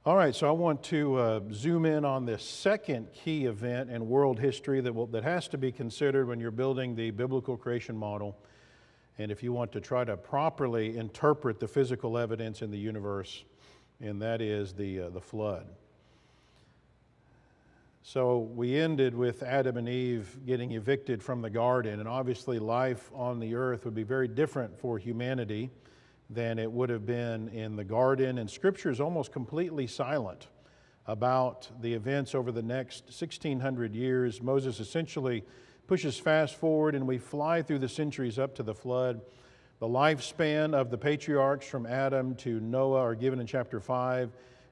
All right, so I want to zoom in on this second key event in world history that has to be considered when you're building the biblical creation model, and if you want to try to properly interpret the physical evidence in the universe, and that is the flood. So we ended with Adam and Eve getting evicted from the garden, and obviously life on the earth would be very different for humanity than it would have been in the garden, and Scripture is almost completely silent about the events over the next 1,600 years. Moses essentially pushes fast forward, and we fly through the centuries up to the flood. The lifespan of the patriarchs from Adam to Noah are given in chapter 5,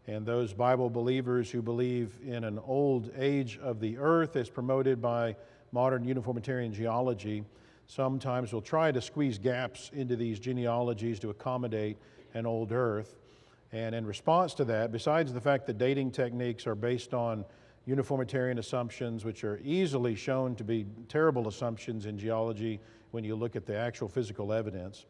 and those Bible believers who believe in an old age of the earth as promoted by modern uniformitarian geology sometimes will try to squeeze gaps into these genealogies to accommodate an old earth. And in response to that, besides the fact that dating techniques are based on uniformitarian assumptions, which are easily shown to be terrible assumptions in geology when you look at the actual physical evidence,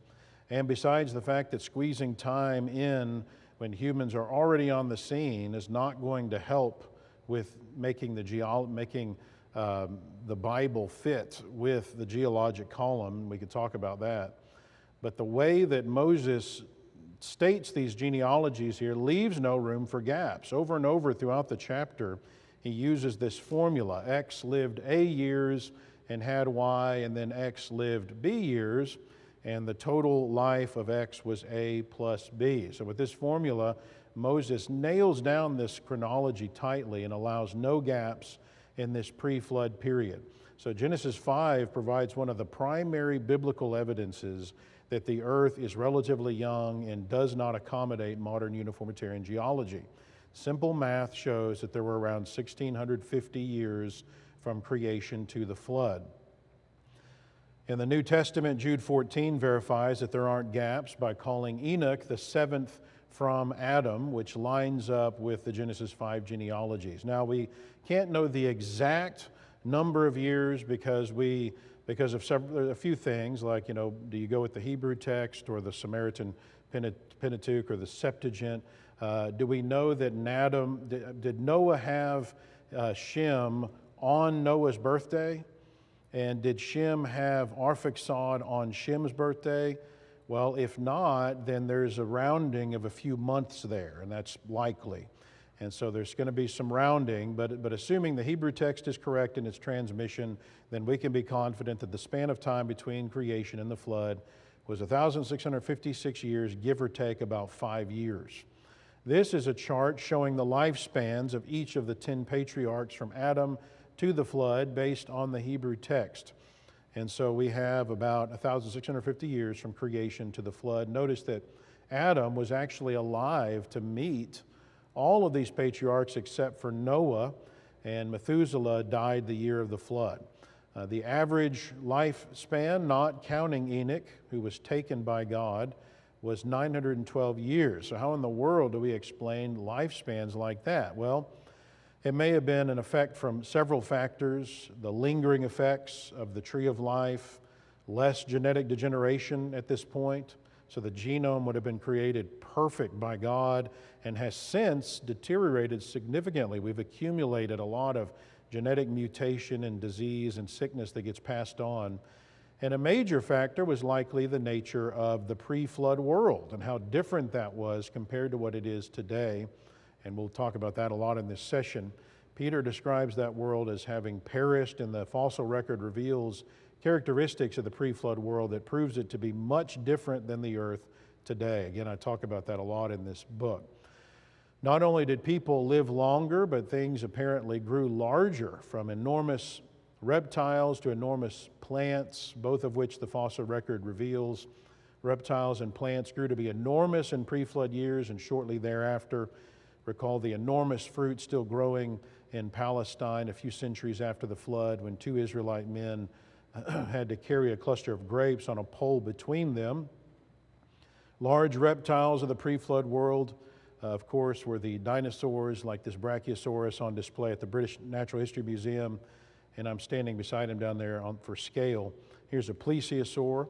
and besides the fact that squeezing time in when humans are already on the scene is not going to help with making the Bible fit with the geologic column. We could talk about that. But the way that Moses states these genealogies here leaves no room for gaps. Over and over throughout the chapter, he uses this formula. X lived A years and had Y, and then X lived B years, and the total life of X was A plus B. So with this formula, Moses nails down this chronology tightly and allows no gaps in this pre-flood period. So Genesis 5 provides one of the primary biblical evidences that the earth is relatively young and does not accommodate modern uniformitarian geology. Simple math shows that there were around 1,650 years from creation to the flood. In the New Testament, Jude 14 verifies that there aren't gaps by calling Enoch the seventh from Adam, which lines up with the Genesis 5 genealogies. Now, we can't know the exact number of years because of a few things, like, do you go with the Hebrew text or the Samaritan Pentateuch or the Septuagint? Do we know that did Noah have Shem on Noah's birthday? And did Shem have Arphaxad on Shem's birthday? Well, if not, then there's a rounding of a few months there, and that's likely. And so there's going to be some rounding, but assuming the Hebrew text is correct in its transmission, then we can be confident that the span of time between creation and the flood was 1,656 years, give or take about 5 years. This is a chart showing the lifespans of each of the 10 patriarchs from Adam to the flood based on the Hebrew text. And so we have about 1,650 years from creation to the flood. Notice that Adam was actually alive to meet all of these patriarchs except for Noah, and Methuselah died the year of the flood. The average lifespan, not counting Enoch, who was taken by God, was 912 years. So how in the world do we explain lifespans like that? Well, it may have been an effect from several factors: the lingering effects of the tree of life, less genetic degeneration at this point, so the genome would have been created perfect by God and has since deteriorated significantly. We've accumulated a lot of genetic mutation and disease and sickness that gets passed on. And a major factor was likely the nature of the pre-flood world and how different that was compared to what it is today. And we'll talk about that a lot in this session. Peter describes that world as having perished, and the fossil record reveals characteristics of the pre-flood world that proves it to be much different than the earth today. Again, I talk about that a lot in this book. Not only did people live longer, but things apparently grew larger, from enormous reptiles to enormous plants, both of which the fossil record reveals. Reptiles and plants grew to be enormous in pre-flood years, and shortly thereafter. Recall the enormous fruit still growing in Palestine a few centuries after the flood, when 2 Israelite men had to carry a cluster of grapes on a pole between them. Large reptiles of the pre-flood world, of course, were the dinosaurs like this Brachiosaurus on display at the British Natural History Museum, and I'm standing beside him down there for scale. Here's a plesiosaur.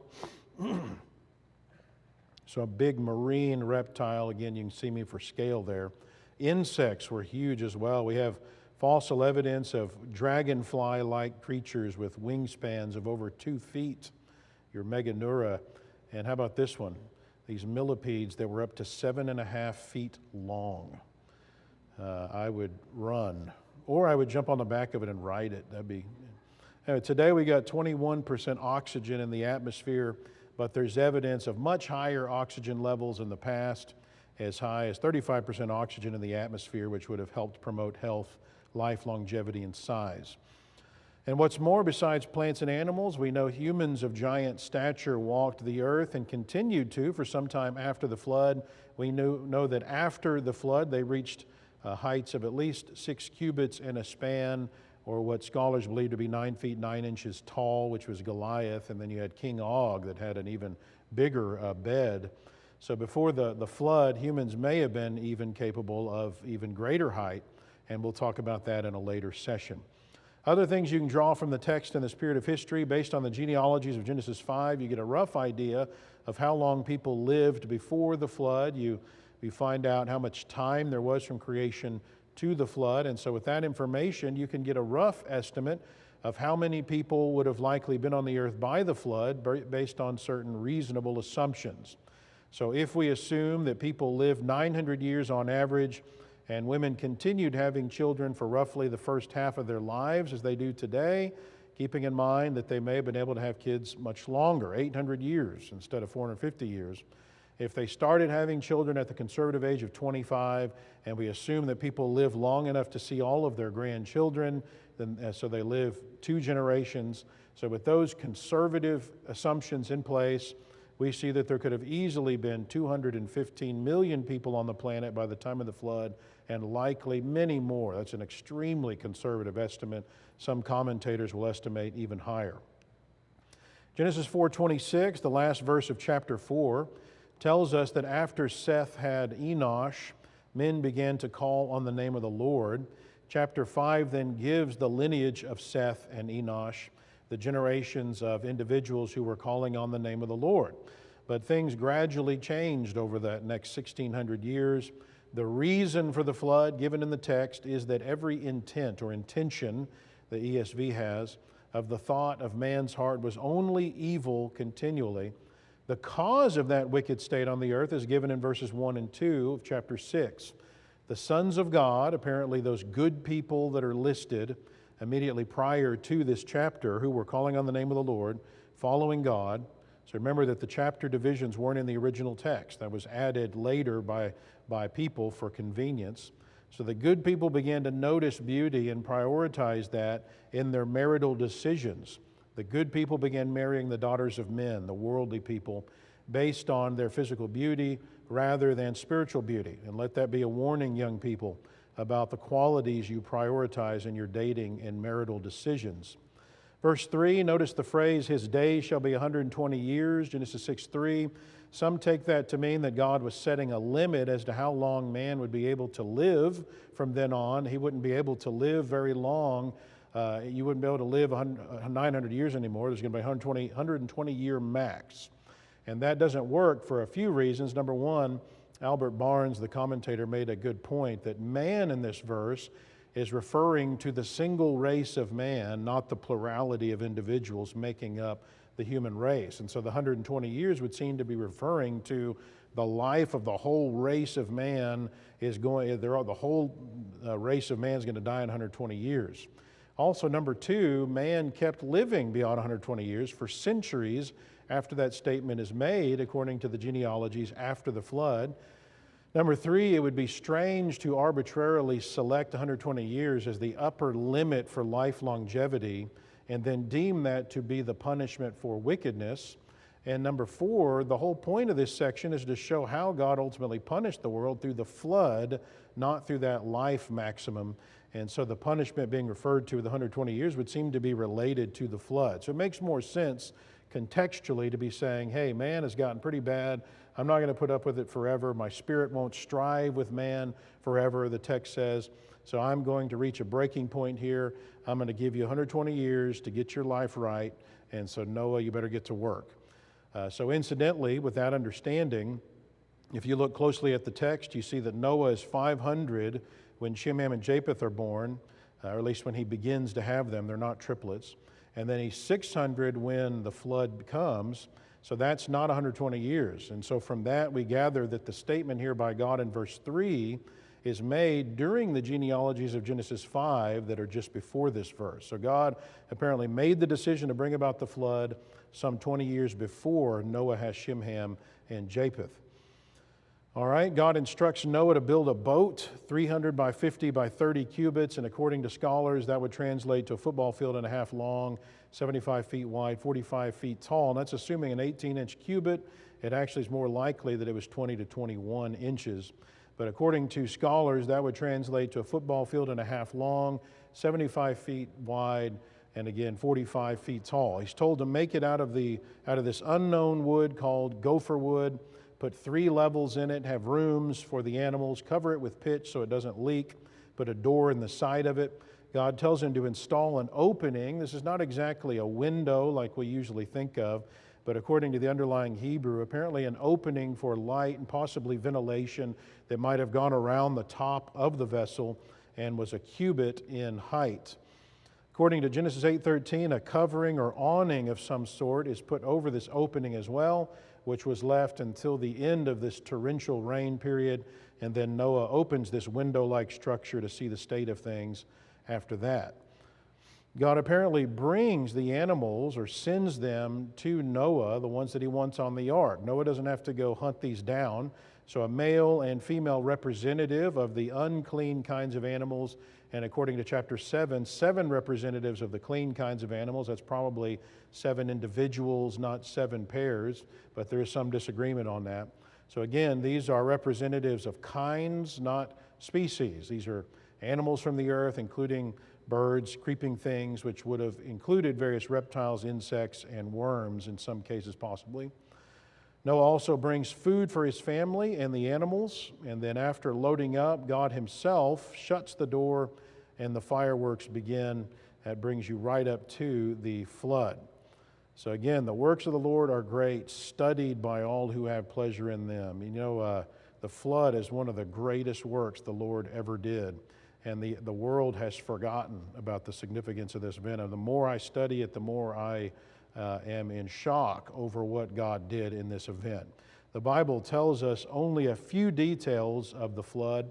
So a big marine reptile. Again, you can see me for scale there. Insects were huge as well. We have fossil evidence of dragonfly-like creatures with wingspans of over 2 feet, your Meganeura. And how about this one? These millipedes that were up to 7.5 feet long. I would run, or I would jump on the back of it and ride it. That'd be. Today we got 21% oxygen in the atmosphere, but there's evidence of much higher oxygen levels in the past, as high as 35% oxygen in the atmosphere, which would have helped promote health, life, longevity, and size. And what's more, besides plants and animals, we know humans of giant stature walked the earth and continued to for some time after the flood. We know that after the flood, they reached heights of at least 6 cubits in a span, or what scholars believe to be 9 feet 9 inches tall, which was Goliath. And then you had King Og that had an even bigger bed. So before the flood, humans may have been even capable of even greater height, and we'll talk about that in a later session. Other things you can draw from the text in this period of history, based on the genealogies of Genesis 5, you get a rough idea of how long people lived before the flood. You find out how much time there was from creation to the flood, and so with that information, you can get a rough estimate of how many people would have likely been on the earth by the flood based on certain reasonable assumptions. So if we assume that people lived 900 years on average, and women continued having children for roughly the first half of their lives as they do today, keeping in mind that they may have been able to have kids much longer, 800 years instead of 450 years. If they started having children at the conservative age of 25, and we assume that people live long enough to see all of their grandchildren, then, so they live 2 generations. So with those conservative assumptions in place, we see that there could have easily been 215 million people on the planet by the time of the flood, and likely many more. That's an extremely conservative estimate. Some commentators will estimate even higher. Genesis 4:26, the last verse of chapter 4, tells us that after Seth had Enosh, men began to call on the name of the Lord. Chapter 5 then gives the lineage of Seth and Enosh, the generations of individuals who were calling on the name of the Lord. But things gradually changed over that next 1,600 years. The reason for the flood given in the text is that every intent or intention, the ESV has, of the thought of man's heart was only evil continually. The cause of that wicked state on the earth is given in verses 1 and 2 of chapter 6. The sons of God, apparently those good people that are listed immediately prior to this chapter, who were calling on the name of the Lord, following God. So remember that the chapter divisions weren't in the original text. That was added later by people for convenience. So the good people began to notice beauty and prioritize that in their marital decisions. The good people began marrying the daughters of men, the worldly people, based on their physical beauty rather than spiritual beauty. And let that be a warning, young people, about the qualities you prioritize in your dating and marital decisions. Verse 3, notice the phrase, his days shall be 120 years, Genesis 6:3. Some take that to mean that God was setting a limit as to how long man would be able to live from then on. He wouldn't be able to live very long. You wouldn't be able to live 900 years anymore. There's going to be 120 year max. And that doesn't work for a few reasons. Number one, Albert Barnes, the commentator, made a good point that man in this verse is referring to the single race of man, not the plurality of individuals making up the human race. And so the 120 years would seem to be referring to the life of the whole race of man is going, the whole race of man is going to die in 120 years. Also, number two, man kept living beyond 120 years for centuries after that statement is made, according to the genealogies after the flood. Number three, it would be strange to arbitrarily select 120 years as the upper limit for life longevity and then deem that to be the punishment for wickedness. And number four, the whole point of this section is to show how God ultimately punished the world through the flood, not through that life maximum. And so the punishment being referred to, the 120 years, would seem to be related to the flood. So it makes more sense contextually to be saying, hey, man has gotten pretty bad. I'm not going to put up with it forever. My spirit won't strive with man forever, the text says. So I'm going to reach a breaking point here. I'm going to give you 120 years to get your life right. And so Noah, you better get to work. So incidentally, with that understanding, If you look closely at the text, you see that Noah is 500 when Shem, Ham, and Japheth are born, or at least when he begins to have them. They're not triplets. And then he's 600 when the flood comes. So that's not 120 years. And so from that, we gather that the statement here by God in verse 3 is made during the genealogies of Genesis 5 that are just before this verse. So God apparently made the decision to bring about the flood some 20 years before Noah has Shem, Ham, and Japheth. All right, God instructs Noah to build a boat 300 by 50 by 30 cubits, and according to scholars, that would translate to a football field and a half long, 75 feet wide, 45 feet tall. And that's assuming an 18-inch cubit. It actually is more likely that it was 20 to 21 inches. But according to scholars, that would translate to a football field and a half long, 75 feet wide, and again, 45 feet tall. He's told to make it out of this unknown wood called gopher wood. Put 3 levels in it, have rooms for the animals, cover it with pitch so it doesn't leak, put a door in the side of it. God tells him to install an opening. This is not exactly a window like we usually think of, but according to the underlying Hebrew, apparently an opening for light and possibly ventilation that might have gone around the top of the vessel and was a cubit in height. According to Genesis 8:13, a covering or awning of some sort is put over this opening as well, which was left until the end of this torrential rain period, and then Noah opens this window-like structure to see the state of things after that. God apparently brings the animals or sends them to Noah, the ones that he wants on the ark. Noah doesn't have to go hunt these down. So a male and female representative of the unclean kinds of animals, and according to chapter 7, 7 representatives of the clean kinds of animals. That's probably 7 individuals, not 7 pairs, but there is some disagreement on that. So again, these are representatives of kinds, not species. These are animals from the earth, including birds, creeping things, which would have included various reptiles, insects, and worms in some cases possibly. Noah also brings food for his family and the animals, and then after loading up, God himself shuts the door and the fireworks begin. That brings you right up to the flood. So again, the works of the Lord are great, studied by all who have pleasure in them. You know, the flood is one of the greatest works the Lord ever did, and the world has forgotten about the significance of this event. And the more I study it, the more I am in shock over what God did in this event. The Bible tells us only a few details of the flood.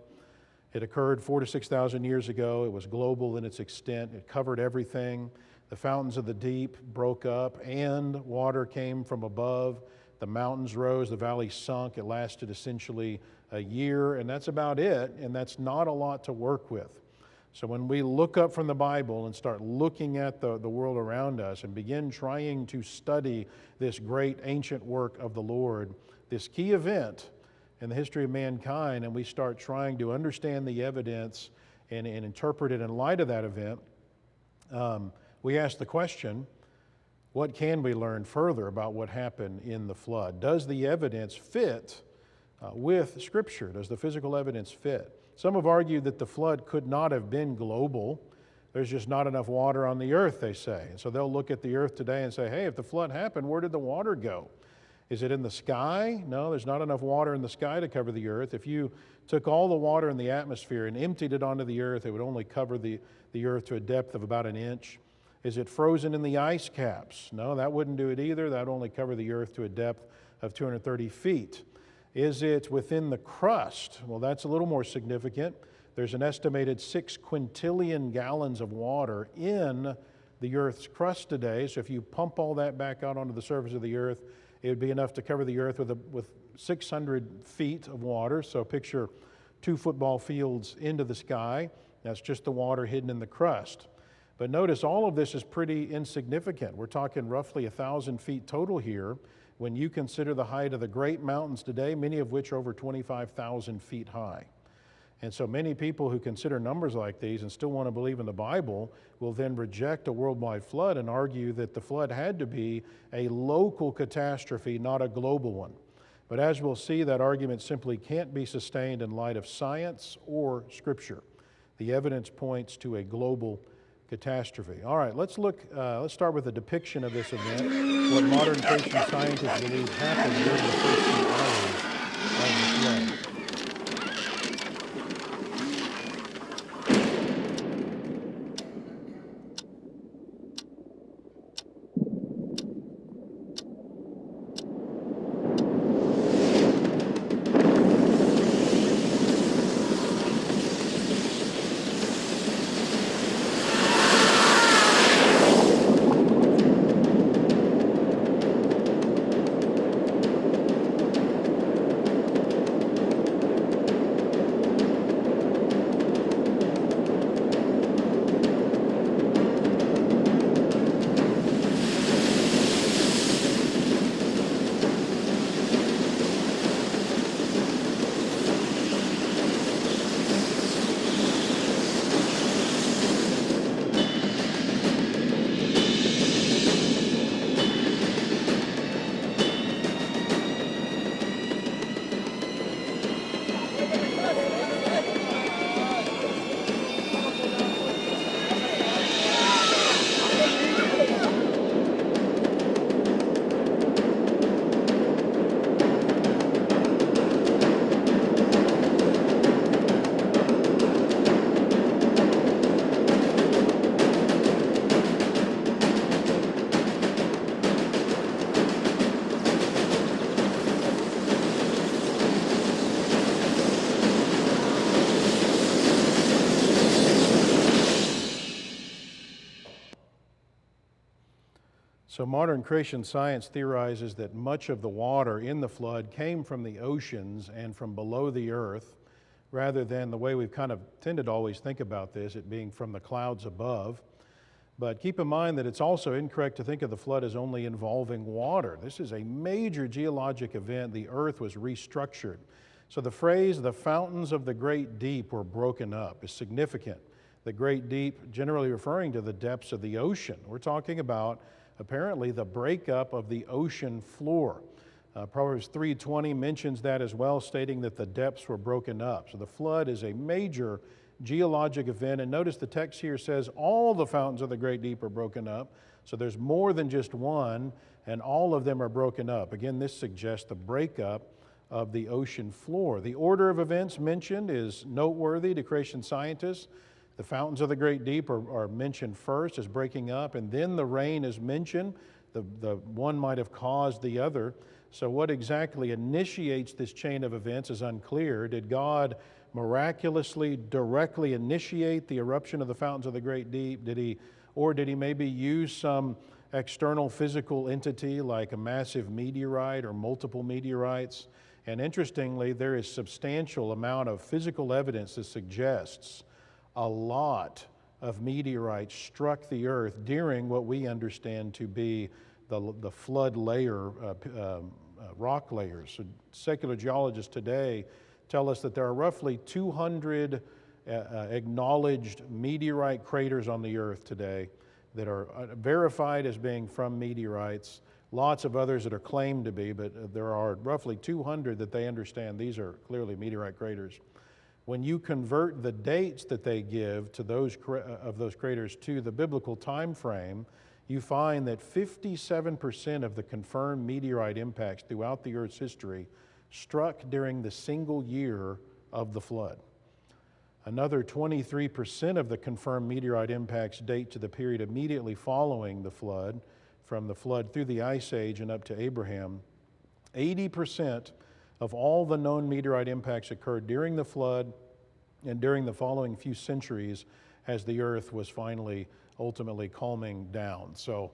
It occurred 4,000 to 6,000 years ago. It was global in its extent. It covered everything. The fountains of the deep broke up and water came from above. The mountains rose, the valleys sunk. It lasted essentially a year, and that's about it, and that's not a lot to work with. So when we look up from the Bible and start looking at the world around us and begin trying to study this great ancient work of the Lord, this key event in the history of mankind, and we start trying to understand the evidence and interpret it in light of that event, we ask the question, what can we learn further about what happened in the flood? Does the evidence fit with Scripture? Does the physical evidence fit? Some have argued that the flood could not have been global. There's just not enough water on the earth, they say. And so they'll look at the earth today and say, hey, if the flood happened, where did the water go? Is it in the sky? No, there's not enough water in the sky to cover the earth. If you took all the water in the atmosphere and emptied it onto the earth, it would only cover the earth to a depth of about an inch. Is it frozen in the ice caps? No, that wouldn't do it either. That would only cover the earth to a depth of 230 feet. Is it within the crust? Well, that's a little more significant. There's an estimated 6 quintillion gallons of water in the earth's crust today. So if you pump all that back out onto the surface of the earth, it would be enough to cover the earth with 600 feet of water. So picture 2 football fields into the sky. That's just the water hidden in the crust. But notice all of this is pretty insignificant. We're talking roughly 1,000 feet total here when you consider the height of the great mountains today, many of which are over 25,000 feet high. And so many people who consider numbers like these and still want to believe in the Bible will then reject a worldwide flood and argue that the flood had to be a local catastrophe, not a global one. But as we'll see, that argument simply can't be sustained in light of science or Scripture. The evidence points to a global catastrophe. All right, let's start with a depiction of this event, what modern Christian scientists believe happened during the first few hours of the So modern creation science theorizes that much of the water in the flood came from the oceans and from below the earth, rather than the way we've kind of tended to always think about this, it being from the clouds above. But keep in mind that it's also incorrect to think of the flood as only involving water. This is a major geologic event. The earth was restructured. So the phrase, the fountains of the great deep were broken up, is significant. The great deep generally referring to the depths of the ocean. We're talking about apparently the breakup of the ocean floor. Proverbs 3:20 mentions that as well, stating that the depths were broken up. So the flood is a major geologic event, and notice the text here says all the fountains of the great deep are broken up. So there's more than just one, and all of them are broken up. Again, this suggests the breakup of the ocean floor. The order of events mentioned is noteworthy to creation scientists. The fountains of the great deep are mentioned first as breaking up, and then the rain is mentioned. The one might have caused the other. So what exactly initiates this chain of events is unclear. Did God miraculously, directly initiate the eruption of the fountains of the great deep? Did he maybe use some external physical entity like a massive meteorite or multiple meteorites? And interestingly, there is substantial amount of physical evidence that suggests a lot of meteorites struck the earth during what we understand to be the flood layer, rock layers. So secular geologists today tell us that there are roughly 200 acknowledged meteorite craters on the earth today that are verified as being from meteorites. Lots of others that are claimed to be, but there are roughly 200 that they understand these are clearly meteorite craters. When you convert the dates that they give to those craters to the biblical time frame, you find that 57% of the confirmed meteorite impacts throughout the Earth's history struck during the single year of the flood. Another 23% of the confirmed meteorite impacts date to the period immediately following the flood, from the flood through the Ice Age and up to Abraham. 80% of all the known meteorite impacts occurred during the flood and during the following few centuries as the earth was finally, ultimately calming down. So,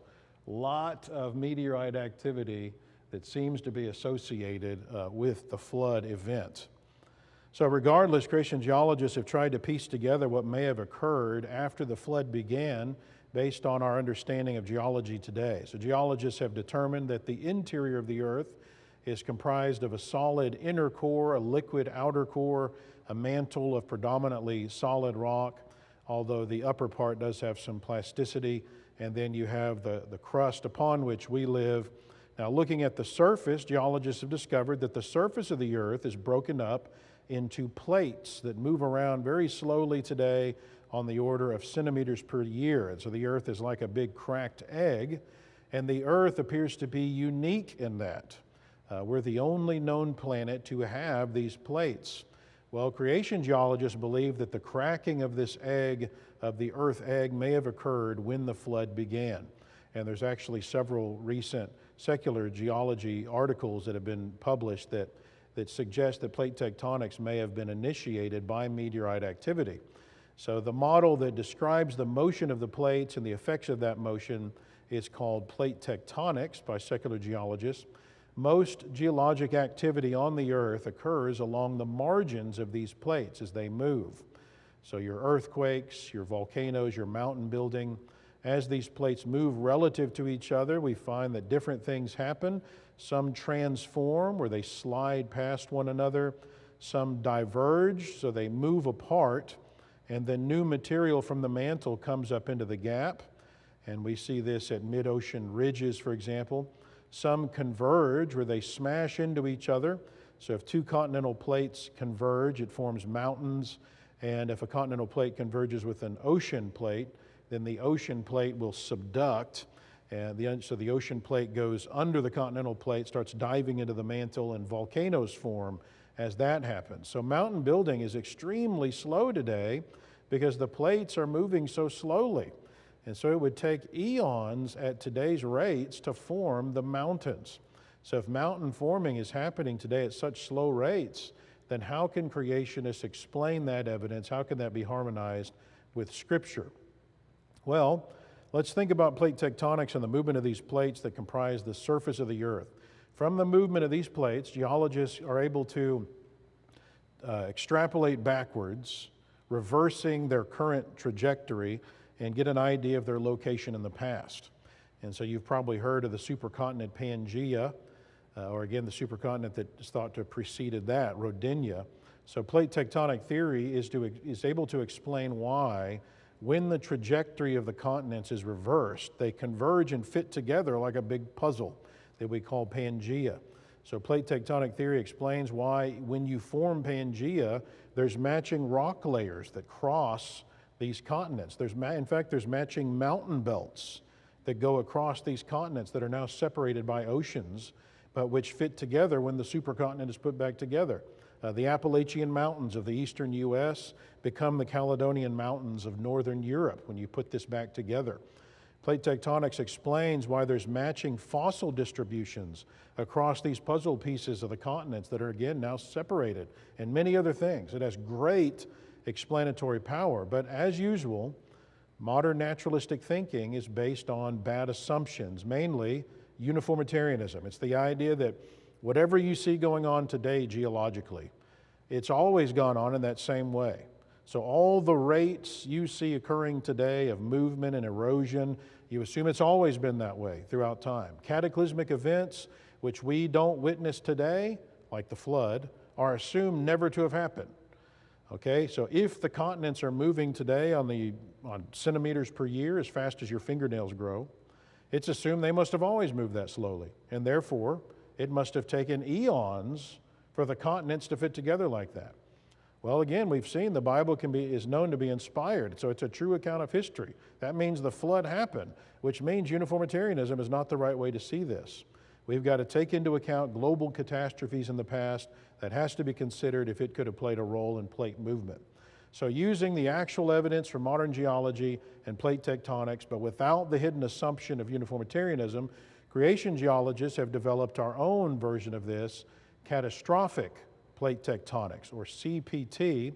a lot of meteorite activity that seems to be associated with the flood event. So regardless, Christian geologists have tried to piece together what may have occurred after the flood began based on our understanding of geology today. So geologists have determined that the interior of the earth is comprised of a solid inner core, a liquid outer core, a mantle of predominantly solid rock, although the upper part does have some plasticity, and then you have the crust upon which we live. Now, looking at the surface, geologists have discovered that the surface of the earth is broken up into plates that move around very slowly today on the order of centimeters per year. And so the earth is like a big cracked egg, and the earth appears to be unique in that. We're the only known planet to have these plates. Well, creation geologists believe that the cracking of this egg, of the earth egg, may have occurred when the flood began. And there's actually several recent secular geology articles that have been published that suggest that plate tectonics may have been initiated by meteorite activity. So the model that describes the motion of the plates and the effects of that motion is called plate tectonics by secular geologists. Most geologic activity on the earth occurs along the margins of these plates as they move. So your earthquakes, your volcanoes, your mountain building, as these plates move relative to each other, we find that different things happen. Some transform, where they slide past one another. Some diverge, so they move apart, and then new material from the mantle comes up into the gap. And we see this at mid-ocean ridges, for example. Some converge, where they smash into each other. So if two continental plates converge, it forms mountains. And if a continental plate converges with an ocean plate, then the ocean plate will subduct. And so the ocean plate goes under the continental plate, starts diving into the mantle, and volcanoes form as that happens. So mountain building is extremely slow today because the plates are moving so slowly. And so it would take eons at today's rates to form the mountains. So if mountain forming is happening today at such slow rates, then how can creationists explain that evidence? How can that be harmonized with Scripture? Well, Let's think about plate tectonics and the movement of these plates that comprise the surface of the earth. From the movement of these plates, geologists are able to extrapolate backwards, reversing their current trajectory, and get an idea of their location in the past. And so you've probably heard of the supercontinent Pangaea, or again, the supercontinent that is thought to have preceded that, Rodinia. So plate tectonic theory is able to explain why, when the trajectory of the continents is reversed, they converge and fit together like a big puzzle that we call Pangaea. So plate tectonic theory explains why, when you form Pangaea, there's matching rock layers that cross these continents. In fact, there's matching mountain belts that go across these continents that are now separated by oceans, but which fit together when the supercontinent is put back together. The Appalachian Mountains of the eastern U.S. become the Caledonian Mountains of northern Europe when you put this back together. Plate tectonics explains why there's matching fossil distributions across these puzzle pieces of the continents that are again now separated, and many other things. It has great explanatory power, but as usual, modern naturalistic thinking is based on bad assumptions, mainly uniformitarianism. It's the idea that whatever you see going on today geologically, it's always gone on in that same way. So all the rates you see occurring today of movement and erosion, you assume it's always been that way throughout time. Cataclysmic events, which we don't witness today, like the flood, are assumed never to have happened. Okay, so if the continents are moving today on centimeters per year as fast as your fingernails grow, it's assumed they must have always moved that slowly, and therefore it must have taken eons for the continents to fit together like that. Well, again, we've seen the Bible is known to be inspired, so it's a true account of history. That means the flood happened, which means uniformitarianism is not the right way to see this. We've got to take into account global catastrophes in the past. That has to be considered if it could have played a role in plate movement. So using the actual evidence from modern geology and plate tectonics, but without the hidden assumption of uniformitarianism, creation geologists have developed our own version of this, catastrophic plate tectonics, or CPT.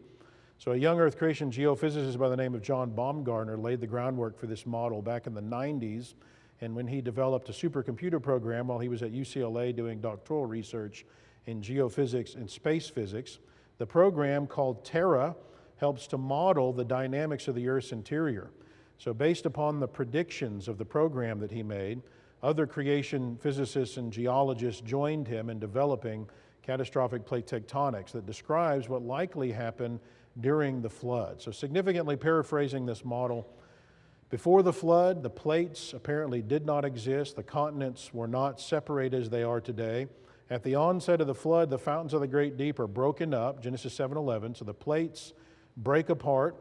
So a young Earth creation geophysicist by the name of John Baumgartner laid the groundwork for this model back in the 90s, and when he developed a supercomputer program while he was at UCLA doing doctoral research in geophysics and space physics. The program, called Terra, helps to model the dynamics of the Earth's interior. So based upon the predictions of the program that he made, other creation physicists and geologists joined him in developing catastrophic plate tectonics that describes what likely happened during the flood. So significantly paraphrasing this model, before the flood, the plates apparently did not exist. The continents were not separated as they are today. At the onset of the flood, the fountains of the great deep are broken up, Genesis 7:11, so the plates break apart.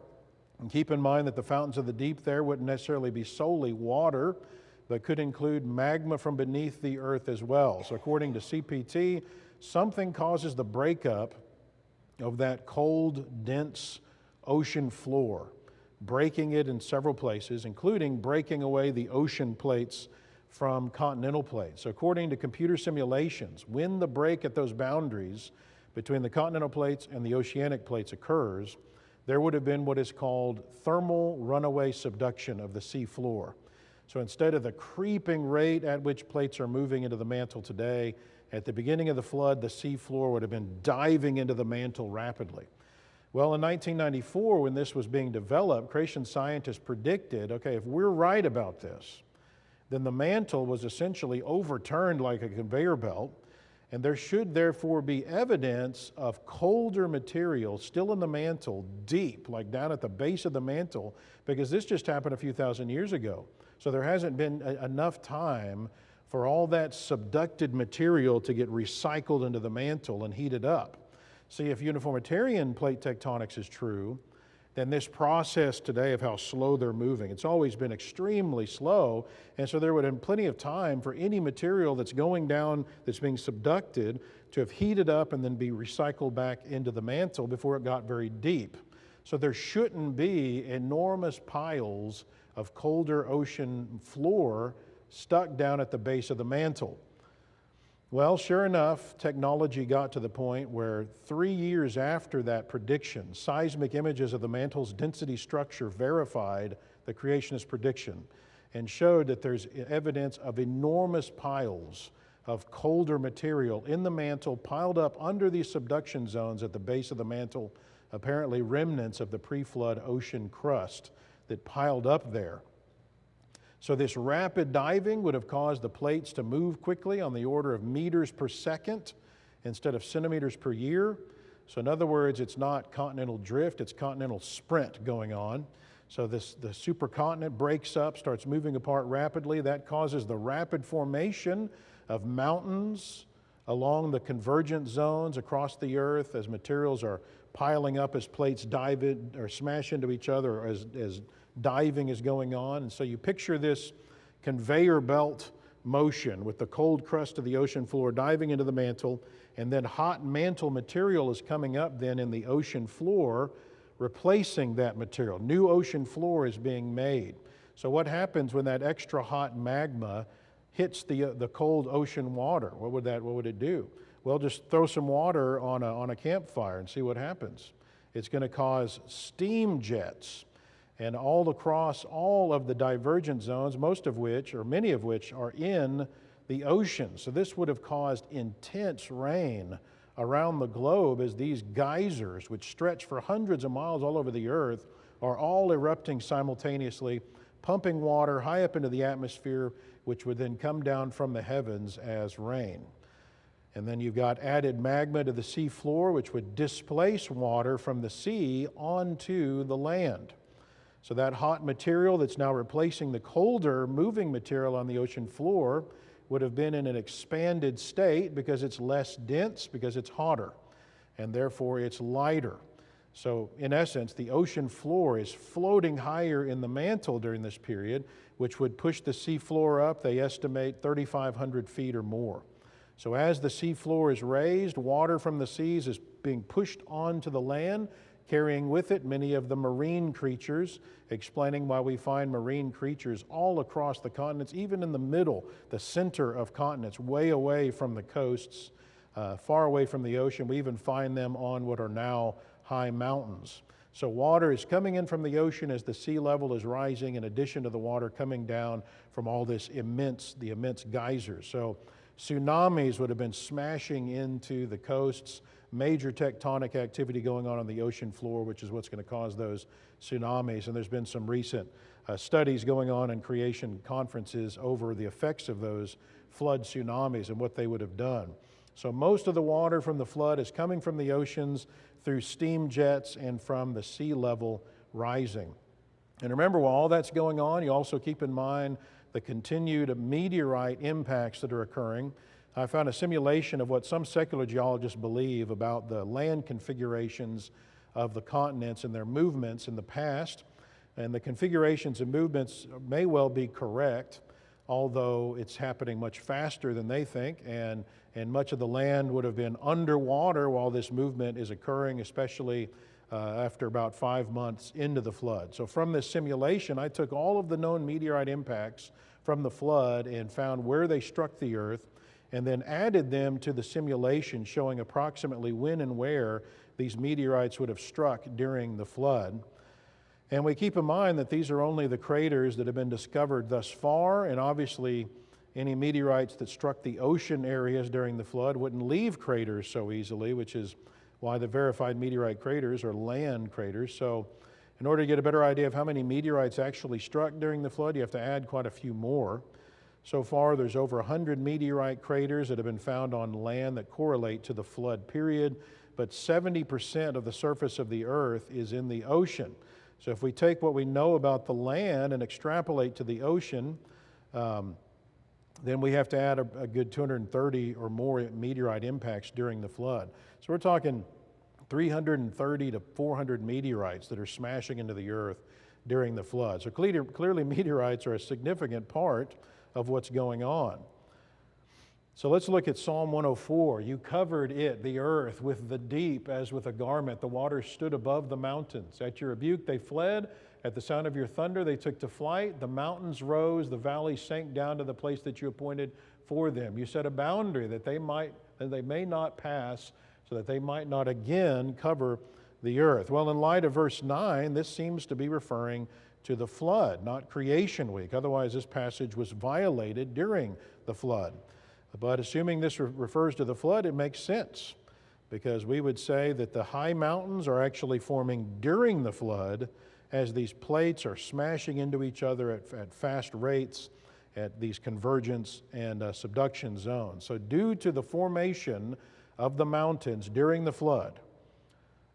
And keep in mind that the fountains of the deep there wouldn't necessarily be solely water, but could include magma from beneath the earth as well. So according to CPT, something causes the breakup of that cold, dense ocean floor, breaking it in several places, including breaking away the ocean plates from continental plates. So according to computer simulations, when the break at those boundaries between the continental plates and the oceanic plates occurs, there would have been what is called thermal runaway subduction of the sea floor. So instead of the creeping rate at which plates are moving into the mantle today, at the beginning of the flood, the sea floor would have been diving into the mantle rapidly. Well, in 1994, when this was being developed, creation scientists predicted, okay, if we're right about this, then the mantle was essentially overturned like a conveyor belt, and there should therefore be evidence of colder material still in the mantle, deep, like down at the base of the mantle, because this just happened a few thousand years ago. So there hasn't been enough time for all that subducted material to get recycled into the mantle and heated up. See, if uniformitarian plate tectonics is true, then this process today of how slow they're moving, it's always been extremely slow, and so there would have been plenty of time for any material that's going down, that's being subducted, to have heated up and then be recycled back into the mantle before it got very deep. So there shouldn't be enormous piles of colder ocean floor stuck down at the base of the mantle. Well, sure enough, technology got to the point where 3 years after that prediction, seismic images of the mantle's density structure verified the creationist prediction. and showed that there's evidence of enormous piles of colder material in the mantle piled up under these subduction zones at the base of the mantle, apparently remnants of the pre-flood ocean crust that piled up there. So this rapid diving would have caused the plates to move quickly on the order of meters per second instead of centimeters per year. So in other words, it's not continental drift, it's continental sprint going on. So the supercontinent breaks up, starts moving apart rapidly. That causes the rapid formation of mountains along the convergent zones across the earth as materials are piling up, as plates dive in or smash into each other, or as diving is going on. And so you picture this conveyor belt motion with the cold crust of the ocean floor diving into the mantle, and then hot mantle material is coming up then in the ocean floor, replacing that material. New ocean floor is being made. So what happens when that extra hot magma hits the cold ocean water? What would it do? Well, just throw some water on a campfire and see what happens. It's going to cause steam jets, and all across all of the divergent zones, most of which, or many of which, are in the ocean. So this would have caused intense rain around the globe as these geysers, which stretch for hundreds of miles all over the earth, are all erupting simultaneously, pumping water high up into the atmosphere, which would then come down from the heavens as rain. And then you've got added magma to the sea floor, which would displace water from the sea onto the land. So that hot material that's now replacing the colder moving material on the ocean floor would have been in an expanded state because it's less dense, because it's hotter, and therefore it's lighter. So in essence, the ocean floor is floating higher in the mantle during this period, which would push the sea floor up, they estimate, 3,500 feet or more. So as the sea floor is raised, water from the seas is being pushed onto the land, carrying with it many of the marine creatures, explaining why we find marine creatures all across the continents, even in the middle, the center of continents, way away from the coasts, far away from the ocean. We even find them on what are now high mountains. So water is coming in from the ocean as the sea level is rising, in addition to the water coming down from all this immense geysers. So tsunamis would have been smashing into the coasts, major tectonic activity going on the ocean floor, which is what's going to cause those tsunamis. And there's been some recent studies going on in creation conferences over the effects of those flood tsunamis and what they would have done. So most of the water from the flood is coming from the oceans through steam jets and from the sea level rising. And remember, while all that's going on, you also keep in mind the continued meteorite impacts that are occurring. I found a simulation of what some secular geologists believe about the land configurations of the continents and their movements in the past. And the configurations and movements may well be correct, although it's happening much faster than they think, and much of the land would have been underwater while this movement is occurring, especially after about 5 months into the flood. So from this simulation, I took all of the known meteorite impacts from the flood and found where they struck the earth, and then added them to the simulation showing approximately when and where these meteorites would have struck during the flood. And we keep in mind that these are only the craters that have been discovered thus far, and obviously any meteorites that struck the ocean areas during the flood wouldn't leave craters so easily, which is why the verified meteorite craters are land craters. So in order to get a better idea of how many meteorites actually struck during the flood, you have to add quite a few more. So far, there's over 100 meteorite craters that have been found on land that correlate to the flood period, but 70% of the surface of the earth is in the ocean. So if we take what we know about the land and extrapolate to the ocean, then we have to add a good 230 or more meteorite impacts during the flood. So we're talking 330 to 400 meteorites that are smashing into the earth during the flood. So clearly meteorites are a significant part of what's going on. So let's look at Psalm 104. You covered it, the earth, with the deep as with a garment. The waters stood above the mountains. At your rebuke they fled. At the sound of your thunder they took to flight. The mountains rose, the valleys sank down to the place that you appointed for them. You set a boundary that they may not pass, so that they might not again cover the earth. Well, in light of verse 9, this seems to be referring to the flood, not creation week. Otherwise, this passage was violated during the flood. But assuming this refers to the flood, it makes sense, because we would say that the high mountains are actually forming during the flood as these plates are smashing into each other at fast rates at these convergence and subduction zones. So due to the formation of the mountains during the flood,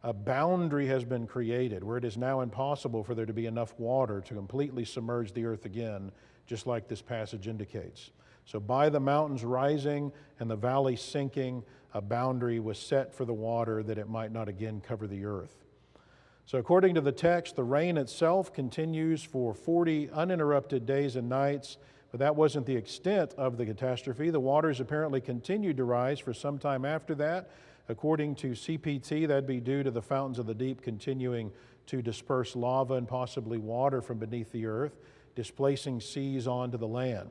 a boundary has been created where it is now impossible for there to be enough water to completely submerge the earth again, just like this passage indicates. So by the mountains rising and the valley sinking, a boundary was set for the water that it might not again cover the earth. So according to the text, the rain itself continues for 40 uninterrupted days and nights, but that wasn't the extent of the catastrophe. The waters apparently continued to rise for some time after that. According to CPT, that'd be due to the fountains of the deep continuing to disperse lava and possibly water from beneath the earth, displacing seas onto the land.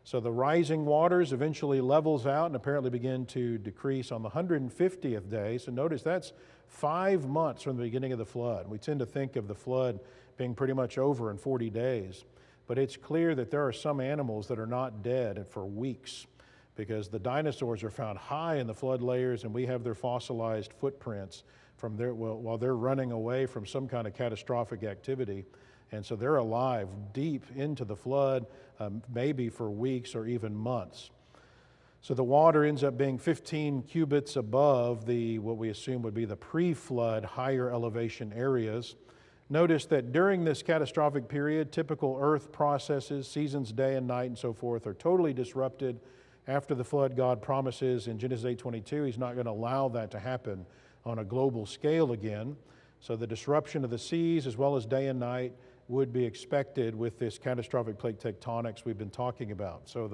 So the rising waters eventually levels out and apparently begin to decrease on the 150th day. So notice that's 5 months from the beginning of the flood. We tend to think of the flood being pretty much over in 40 days. But it's clear that there are some animals that are not dead for weeks, because the dinosaurs are found high in the flood layers and we have their fossilized footprints from while they're running away from some kind of catastrophic activity. And so they're alive deep into the flood, maybe for weeks or even months. So the water ends up being 15 cubits above what we assume would be the pre-flood higher elevation areas. Notice that during this catastrophic period, typical earth processes, seasons, day and night and so forth, are totally disrupted. After the flood, God promises in Genesis 8:22, He's not going to allow that to happen on a global scale again. So the disruption of the seas as well as day and night would be expected with this catastrophic plate tectonics we've been talking about. So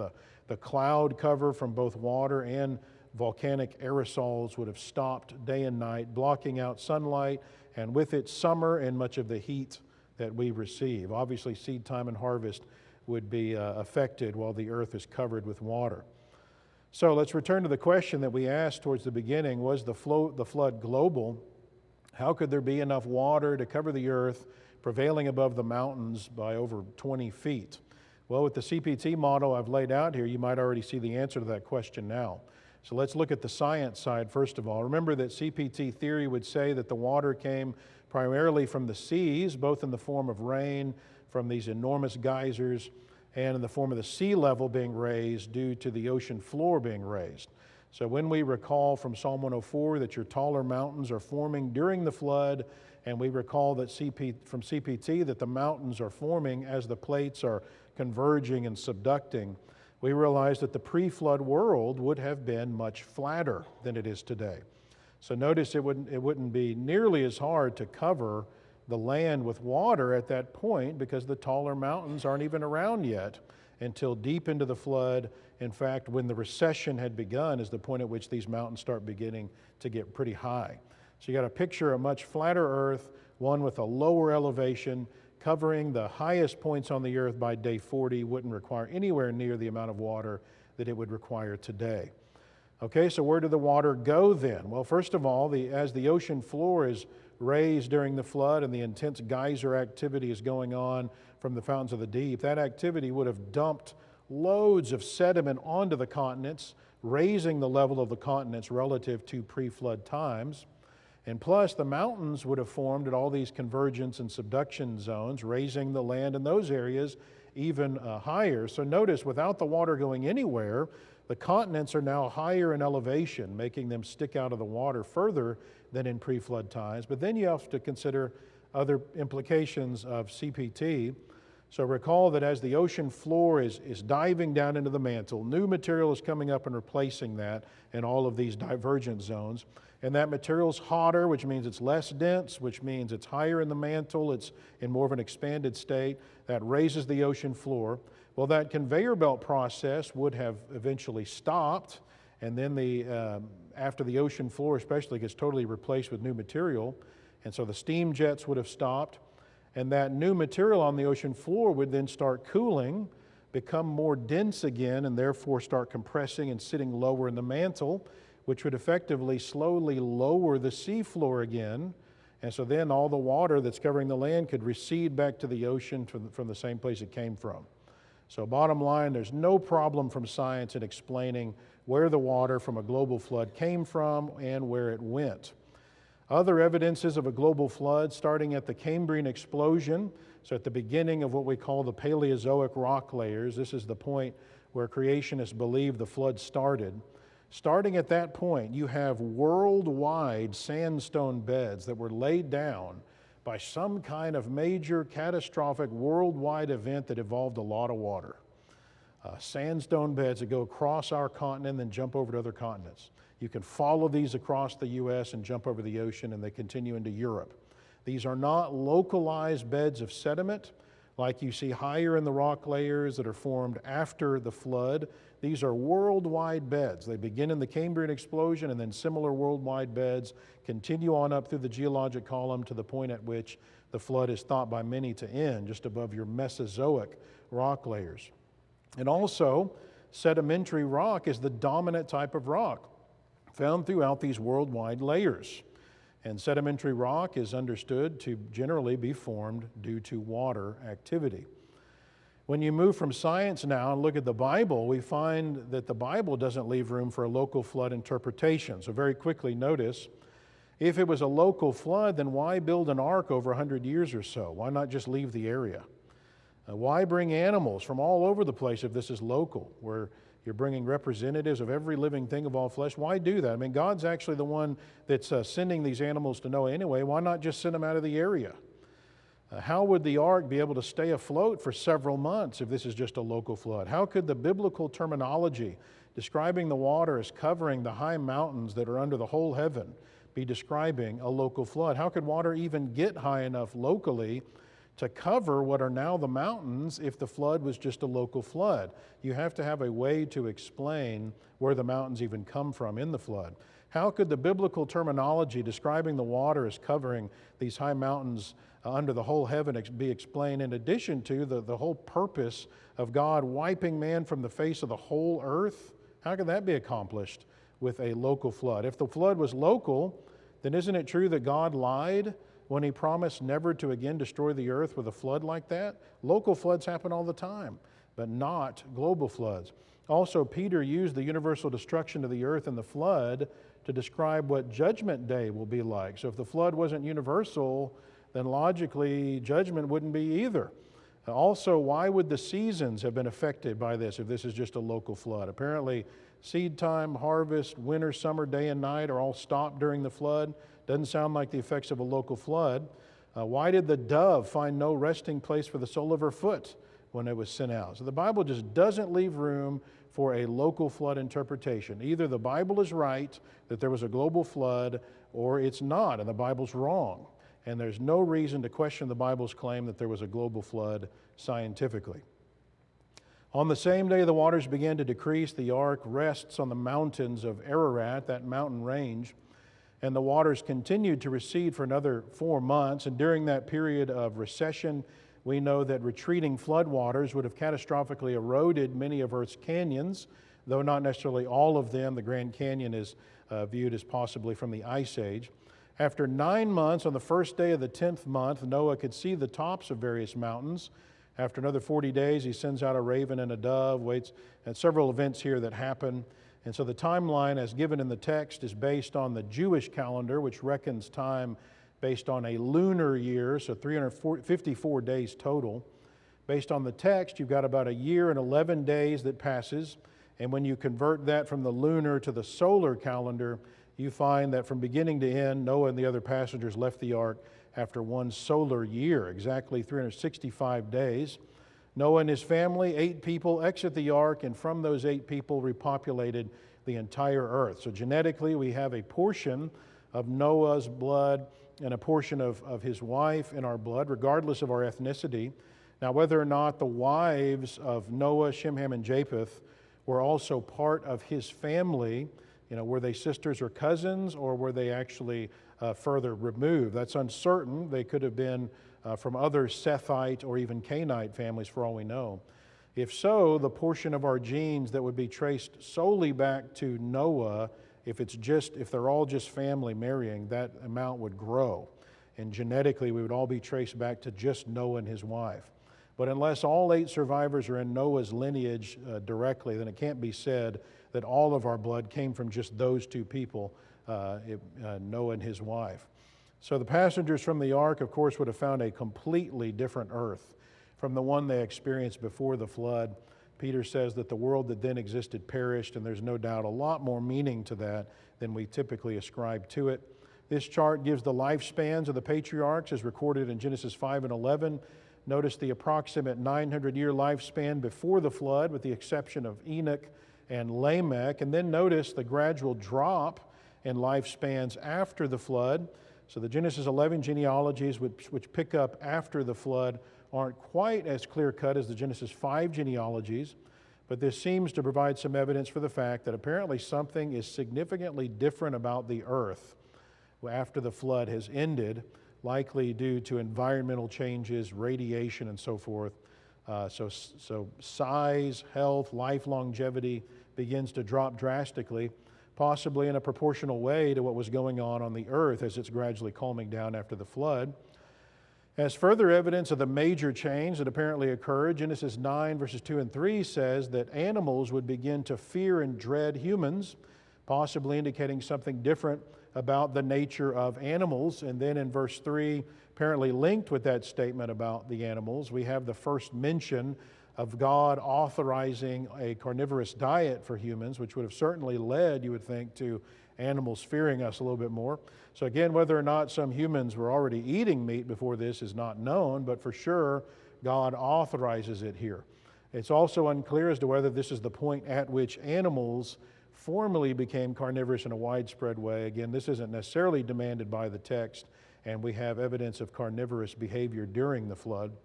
the cloud cover from both water and volcanic aerosols would have stopped day and night, blocking out sunlight, and with it summer and much of the heat that we receive. Obviously, seed time and harvest would be affected while the earth is covered with water. So let's return to the question that we asked towards the beginning. Was the flood global? How could there be enough water to cover the earth prevailing above the mountains by over 20 feet? Well, with the CPT model I've laid out here, you might already see the answer to that question now. So let's look at the science side first of all. Remember that CPT theory would say that the water came primarily from the seas, both in the form of rain from these enormous geysers and in the form of the sea level being raised due to the ocean floor being raised. So when we recall from Psalm 104 that your taller mountains are forming during the flood, and we recall that from CPT that the mountains are forming as the plates are converging and subducting, we realize that the pre-flood world would have been much flatter than it is today. So notice it wouldn't be nearly as hard to cover the land with water at that point, because the taller mountains aren't even around yet until deep into the flood. In fact, when the recession had begun is the point at which these mountains start beginning to get pretty high. So you got to picture a much flatter earth, one with a lower elevation, covering the highest points on the earth by day 40 wouldn't require anywhere near the amount of water that it would require today. Okay, so where did the water go then? Well, first of all, as the ocean floor is raised during the flood and the intense geyser activity is going on from the fountains of the deep, that activity would have dumped loads of sediment onto the continents, raising the level of the continents relative to pre-flood times. And plus, the mountains would have formed at all these convergence and subduction zones, raising the land in those areas even higher. So notice, without the water going anywhere, the continents are now higher in elevation, making them stick out of the water further than in pre-flood times. But then you have to consider other implications of CPT. So recall that as the ocean floor is diving down into the mantle, new material is coming up and replacing that in all of these divergent zones. And that material is hotter, which means it's less dense, which means it's higher in the mantle, it's in more of an expanded state. That raises the ocean floor. Well, that conveyor belt process would have eventually stopped, and then after the ocean floor especially gets totally replaced with new material, and so the steam jets would have stopped, and that new material on the ocean floor would then start cooling, become more dense again, and therefore start compressing and sitting lower in the mantle, which would effectively slowly lower the seafloor again, And so then all the water that's covering the land could recede back to the ocean from the same place it came from. So bottom line, there's no problem from science in explaining where the water from a global flood came from and where it went. Other evidences of a global flood, starting at the Cambrian explosion, so at the beginning of what we call the Paleozoic rock layers. This is the point where creationists believe the flood started. Starting at that point, you have worldwide sandstone beds that were laid down by some kind of major catastrophic worldwide event that involved a lot of water. Sandstone beds that go across our continent and then jump over to other continents. You can follow these across the U.S. and jump over the ocean, and they continue into Europe. These are not localized beds of sediment like you see higher in the rock layers that are formed after the flood. These are worldwide beds. They begin in the Cambrian explosion, and then similar worldwide beds continue on up through the geologic column to the point at which the flood is thought by many to end, just above your Mesozoic rock layers. And also, sedimentary rock is the dominant type of rock found throughout these worldwide layers. And sedimentary rock is understood to generally be formed due to water activity. When you move from science now and look at the Bible, we find that the Bible doesn't leave room for a local flood interpretation. So very quickly notice, if it was a local flood, then why build an ark over 100 years or so? Why not just leave the area? Why bring animals from all over the place if this is local, where you're bringing representatives of every living thing of all flesh? Why do that? I mean, God's actually the one that's sending these animals to Noah anyway. Why not just send them out of the area? How would the ark be able to stay afloat for several months if this is just a local flood? How could the biblical terminology describing the water as covering the high mountains that are under the whole heaven be describing a local flood? How could water even get high enough locally to cover what are now the mountains if the flood was just a local flood? You have to have a way to explain where the mountains even come from in the flood. How could the biblical terminology describing the water as covering these high mountains under the whole heaven be explained in addition to the whole purpose of God wiping man from the face of the whole earth? How could that be accomplished with a local flood? If the flood was local, then isn't it true that God lied when he promised never to again destroy the earth with a flood like that? Local floods happen all the time, but not global floods. Also, Peter used the universal destruction of the earth and the flood to describe what Judgment Day will be like. So if the flood wasn't universal, then logically judgment wouldn't be either. Also, why would the seasons have been affected by this if this is just a local flood? Apparently, seed time, harvest, winter, summer, day and night are all stopped during the flood. Doesn't sound like the effects of a local flood. Why did the dove find no resting place for the sole of her foot when it was sent out? So the Bible just doesn't leave room for a local flood interpretation. Either the Bible is right, that there was a global flood, or it's not, and the Bible's wrong. And there's no reason to question the Bible's claim that there was a global flood scientifically. On the same day the waters began to decrease, the ark rests on the mountains of Ararat, that mountain range, and the waters continued to recede for another 4 months. And during that period of recession, we know that retreating floodwaters would have catastrophically eroded many of Earth's canyons, though not necessarily all of them. The Grand Canyon is viewed as possibly from the Ice Age. After 9 months, on the first day of the 10th month, Noah could see the tops of various mountains. After another 40 days, he sends out a raven and a dove, waits, and several events here that happen. And so the timeline as given in the text is based on the Jewish calendar, which reckons time based on a lunar year, so 354 days total. Based on the text, you've got about a year and 11 days that passes. And when you convert that from the lunar to the solar calendar, you find that from beginning to end, Noah and the other passengers left the ark after one solar year, exactly 365 days. Noah and his family, 8 people, exit the ark, and from those 8 people repopulated the entire earth. So genetically, we have a portion of Noah's blood and a portion of his wife in our blood, regardless of our ethnicity. Now, whether or not the wives of Noah, Shem, Ham, and Japheth were also part of his family, were they sisters or cousins, or were they actually further removed? That's uncertain. They could have been from other Sethite or even Cainite families, for all we know. If so, the portion of our genes that would be traced solely back to Noah, if they're all just family marrying, that amount would grow. and genetically we would all be traced back to just Noah and his wife. But unless all 8 survivors are in Noah's lineage directly, then it can't be said that all of our blood came from just those 2 people, Noah and his wife. So the passengers from the ark, of course, would have found a completely different earth from the one they experienced before the flood. Peter says that the world that then existed perished, and there's no doubt a lot more meaning to that than we typically ascribe to it. This chart gives the lifespans of the patriarchs as recorded in Genesis 5 and 11. Notice the approximate 900-year lifespan before the flood, with the exception of Enoch and Lamech. And then notice the gradual drop in lifespans after the flood. So the Genesis 11 genealogies, which pick up after the flood, aren't quite as clear-cut as the Genesis 5 genealogies, but this seems to provide some evidence for the fact that apparently something is significantly different about the earth after the flood has ended, likely due to environmental changes, radiation, and so forth. So size, health, life longevity begins to drop drastically, possibly in a proportional way to what was going on the earth as it's gradually calming down after the flood. As further evidence of the major change that apparently occurred, Genesis 9 verses 2 and 3 says that animals would begin to fear and dread humans, possibly indicating something different about the nature of animals. And then in verse 3, apparently linked with that statement about the animals, we have the first mention of God authorizing a carnivorous diet for humans, which would have certainly led, you would think, to animals fearing us a little bit more. So again, whether or not some humans were already eating meat before this is not known, but for sure, God authorizes it here. It's also unclear as to whether this is the point at which animals formally became carnivorous in a widespread way. Again, this isn't necessarily demanded by the text, and we have evidence of carnivorous behavior during the flood.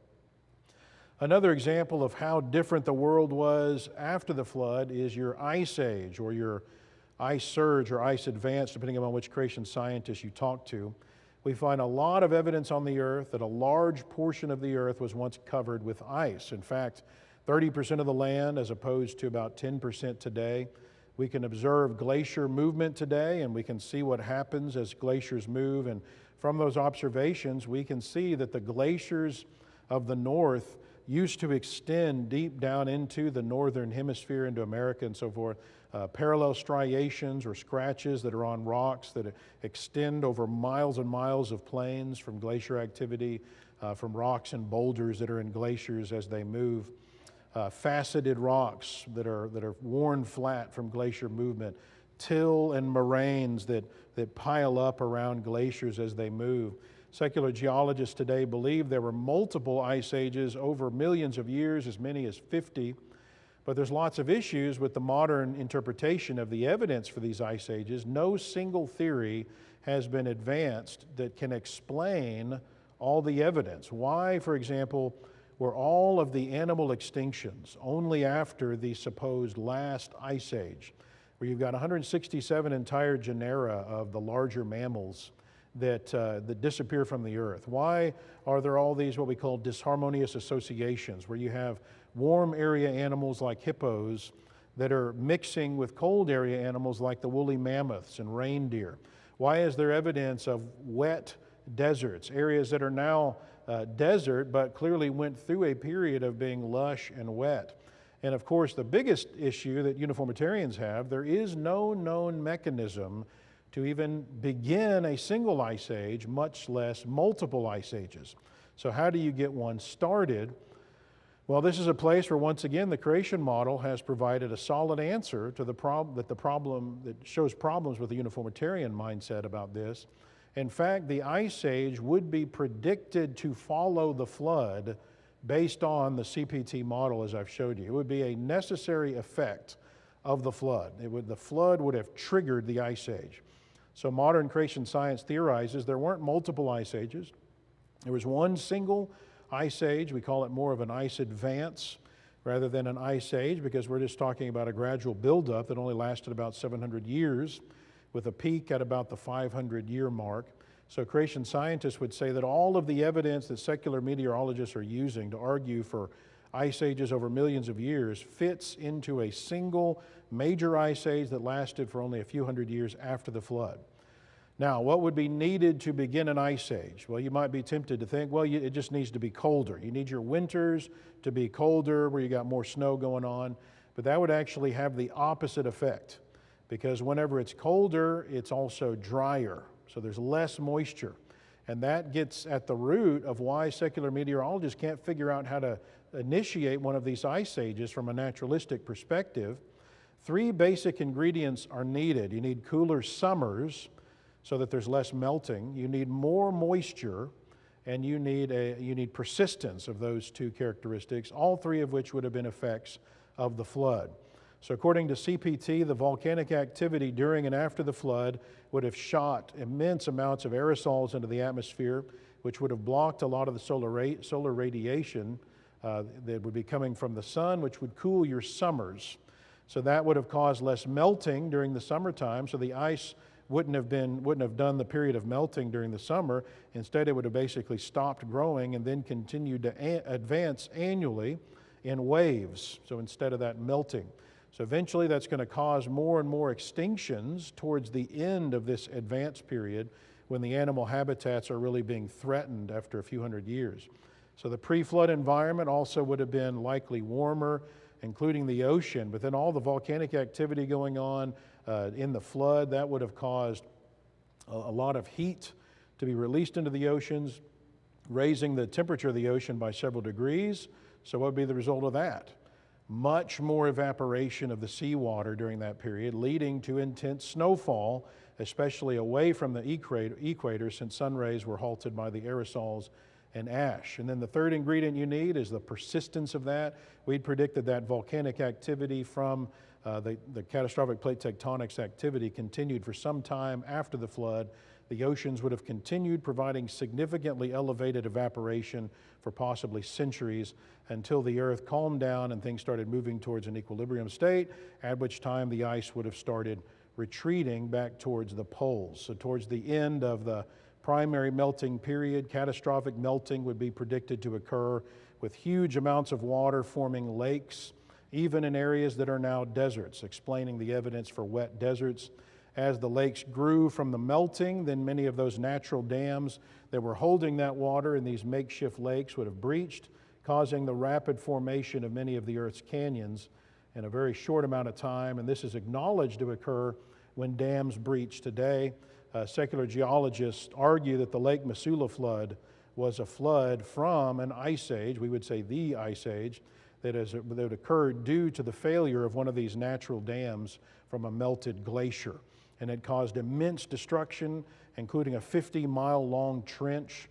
Another example of how different the world was after the flood is your ice age, or your ice surge or ice advance, depending on which creation scientist you talk to. We find a lot of evidence on the earth that a large portion of the earth was once covered with ice. In fact, 30% of the land as opposed to about 10% today. We can observe glacier movement today, and we can see what happens as glaciers move. And from those observations, we can see that the glaciers of the north used to extend deep down into the northern hemisphere, into America and so forth. Parallel striations or scratches that are on rocks that extend over miles and miles of plains from glacier activity, from rocks and boulders that are in glaciers as they move. Faceted rocks that are worn flat from glacier movement, till and moraines that pile up around glaciers as they move. Secular geologists today believe there were multiple ice ages over millions of years, as many as 50, but there's lots of issues with the modern interpretation of the evidence for these ice ages. No single theory has been advanced that can explain all the evidence. Why, for example, were all of the animal extinctions only after the supposed last ice age, where you've got 167 entire genera of the larger mammals that disappear from the earth? Why are there all these what we call disharmonious associations, where you have warm area animals like hippos that are mixing with cold area animals like the woolly mammoths and reindeer? Why is there evidence of wet deserts, areas that are now desert but clearly went through a period of being lush and wet? And of course, the biggest issue that uniformitarians have, there is no known mechanism to even begin a single ice age, much less multiple ice ages. So how do you get one started? Well, this is a place where, once again, the creation model has provided a solid answer to the problem that shows problems with the uniformitarian mindset about this. In fact, the ice age would be predicted to follow the flood based on the CPT model, as I've showed you. It would be a necessary effect of the flood. The flood would have triggered the ice age. So modern creation science theorizes there weren't multiple ice ages. There was one single ice age. We call it more of an ice advance rather than an ice age, because we're just talking about a gradual buildup that only lasted about 700 years, with a peak at about the 500-year mark. So creation scientists would say that all of the evidence that secular meteorologists are using to argue for ice ages over millions of years fits into a single major ice age that lasted for only a few hundred years after the flood. Now, what would be needed to begin an ice age? Well, you might be tempted to think, well, it just needs to be colder. You need your winters to be colder, where you got more snow going on. But that would actually have the opposite effect, because whenever it's colder, it's also drier. So there's less moisture. And that gets at the root of why secular meteorologists can't figure out how to initiate one of these ice ages from a naturalistic perspective. Three basic ingredients are needed. You need cooler summers, so that there's less melting. You need more moisture, and you need persistence of those two characteristics, all three of which would have been effects of the flood. So according to CPT, the volcanic activity during and after the flood would have shot immense amounts of aerosols into the atmosphere, which would have blocked a lot of the solar radiation that would be coming from the sun, which would cool your summers. So that would have caused less melting during the summertime, so the ice wouldn't have done the period of melting during the summer. Instead, it would have basically stopped growing and then continued to advance annually in waves. So instead of that melting. So eventually that's going to cause more and more extinctions towards the end of this advanced period, when the animal habitats are really being threatened after a few hundred years. So the pre-flood environment also would have been likely warmer, including the ocean, but then all the volcanic activity going on in the flood, that would have caused a lot of heat to be released into the oceans, raising the temperature of the ocean by several degrees. So what would be the result of that? Much more evaporation of the seawater during that period, leading to intense snowfall, especially away from the equator, since sun rays were halted by the aerosols and ash. And then the third ingredient you need is the persistence of that. We'd predicted that volcanic activity from the catastrophic plate tectonics activity continued for some time after the flood. The oceans would have continued providing significantly elevated evaporation for possibly centuries, until the earth calmed down and things started moving towards an equilibrium state, at which time the ice would have started retreating back towards the poles. So towards the end of the primary melting period, catastrophic melting would be predicted to occur, with huge amounts of water forming lakes, even in areas that are now deserts, explaining the evidence for wet deserts. As the lakes grew from the melting, then many of those natural dams that were holding that water in these makeshift lakes would have breached, causing the rapid formation of many of the Earth's canyons in a very short amount of time. And this is acknowledged to occur when dams breach today. Secular geologists argue that the Lake Missoula flood was a flood from an ice age, we would say the ice age, that occurred due to the failure of one of these natural dams from a melted glacier. And it caused immense destruction, including a 50-mile-long trench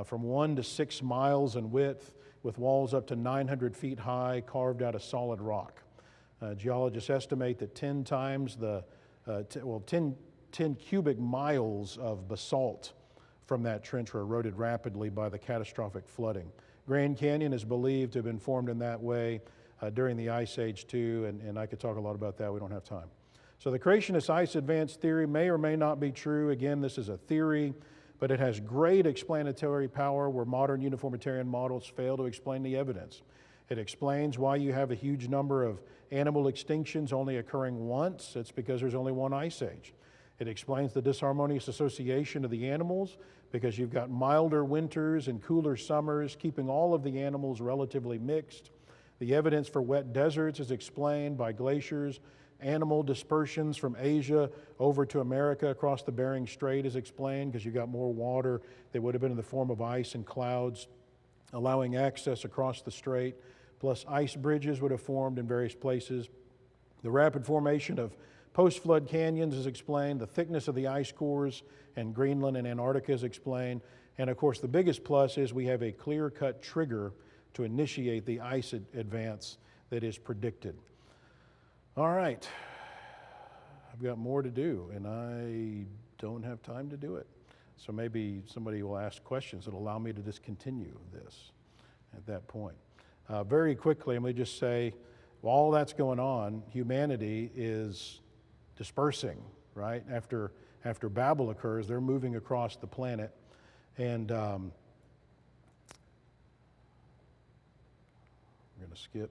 from 1 to 6 miles in width, with walls up to 900 feet high, carved out of solid rock. Geologists estimate that 10 cubic miles of basalt from that trench were eroded rapidly by the catastrophic flooding. Grand Canyon is believed to have been formed in that way during the Ice Age too, and I could talk a lot about that. We don't have time. So the creationist ice advance theory may or may not be true. Again, this is a theory, but it has great explanatory power where modern uniformitarian models fail to explain the evidence. It explains why you have a huge number of animal extinctions only occurring once. It's because there's only one ice age. It explains the disharmonious association of the animals, because you've got milder winters and cooler summers, keeping all of the animals relatively mixed. The evidence for wet deserts is explained by glaciers. Animal dispersions from Asia over to America across the Bering Strait is explained, because you've got more water that would have been in the form of ice and clouds, allowing access across the strait. Plus ice bridges would have formed in various places. The rapid formation of post-flood canyons is explained. The thickness of the ice cores in Greenland and Antarctica is explained. And of course, the biggest plus is we have a clear-cut trigger to initiate the ice advance that is predicted. All right, I've got more to do, and I don't have time to do it. So maybe somebody will ask questions that will allow me to just continue this at that point. Very quickly, let me just say, while all that's going on, humanity is dispersing, right? After Babel occurs, they're moving across the planet. And we're going to skip.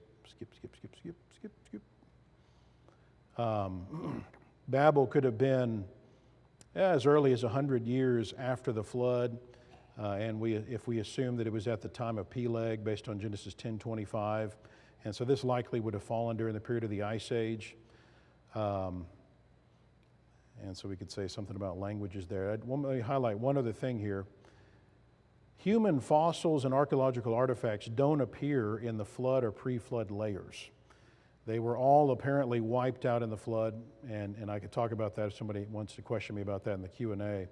Babel could have been as early as 100 years after the flood. If we assume that it was at the time of Peleg, based on Genesis 10:25, and so this likely would have fallen during the period of the Ice Age. And so we could say something about languages there. Let me highlight one other thing here. Human fossils and archaeological artifacts don't appear in the flood or pre-flood layers. They were all apparently wiped out in the flood, and I could talk about that if somebody wants to question me about that in the Q&A.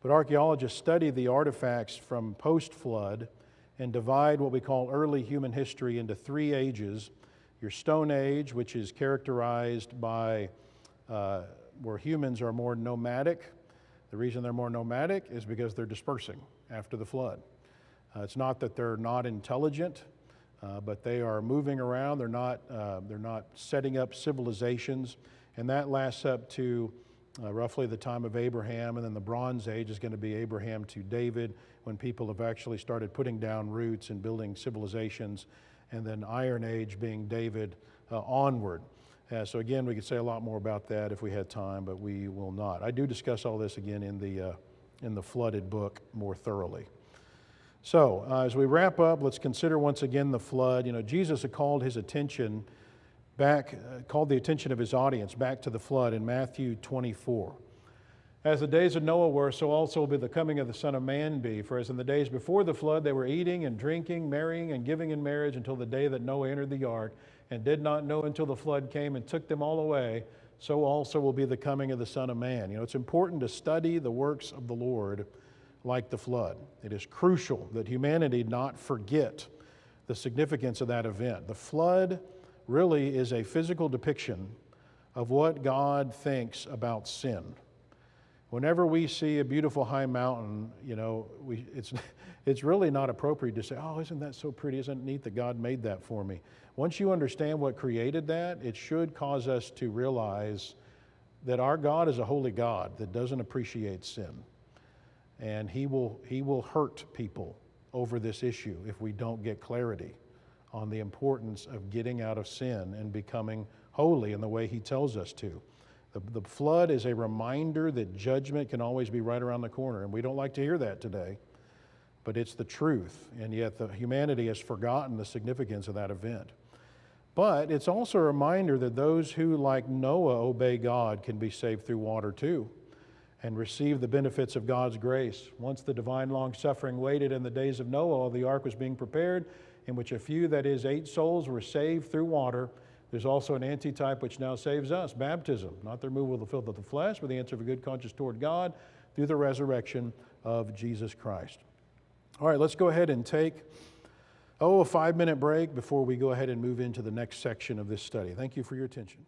But archaeologists study the artifacts from post-flood and divide what we call early human history into 3 ages. Your Stone Age, which is characterized by where humans are more nomadic. The reason they're more nomadic is because they're dispersing after the flood. It's not that they're not intelligent, but they are moving around. They're not setting up civilizations, and that lasts up to roughly the time of Abraham, and then the Bronze Age is going to be Abraham to David, when people have actually started putting down roots and building civilizations, and then Iron Age being David onward. So again, we could say a lot more about that if we had time, but we will not. I do discuss all this again in the flooded book more thoroughly. So as we wrap up, let's consider once again the flood. Jesus had called his attention called the attention of his audience back to the flood in Matthew 24. As the days of Noah were, so also will be the coming of the Son of Man be. For as in the days before the flood, they were eating and drinking, marrying and giving in marriage until the day that Noah entered the ark, and did not know until the flood came and took them all away, so also will be the coming of the Son of Man. It's important to study the works of the Lord like the flood. It is crucial that humanity not forget the significance of that event. The flood really is a physical depiction of what God thinks about sin. Whenever we see a beautiful high mountain, it's really not appropriate to say, "Oh, isn't that so pretty? Isn't it neat that God made that for me?" Once you understand what created that, it should cause us to realize that our God is a holy God that doesn't appreciate sin. And He will hurt people over this issue if we don't get clarity on the importance of getting out of sin and becoming holy in the way He tells us to. The flood is a reminder that judgment can always be right around the corner, and we don't like to hear that today, but it's the truth, and yet humanity has forgotten the significance of that event. But it's also a reminder that those who, like Noah, obey God can be saved through water too, and receive the benefits of God's grace. Once the divine long-suffering waited in the days of Noah while the ark was being prepared, in which a few, that is 8 souls, were saved through water. There's also an antitype which now saves us, baptism, not the removal of the filth of the flesh, but the answer of a good conscience toward God through the resurrection of Jesus Christ. All right, let's go ahead and take a 5-minute break before we go ahead and move into the next section of this study. Thank you for your attention.